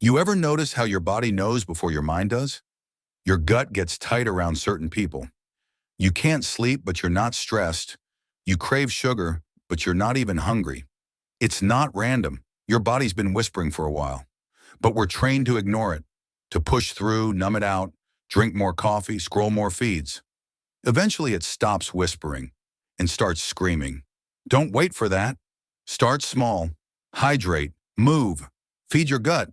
You ever notice how your body knows before your mind does? Your gut gets tight around certain people. You can't sleep, but you're not stressed. You crave sugar, but you're not even hungry. It's not random. Your body's been whispering for a while, but we're trained to ignore it, to push through, numb it out, drink more coffee, scroll more feeds. Eventually, it stops whispering and starts screaming. Don't wait for that. Start small. Hydrate. Move. Feed your gut.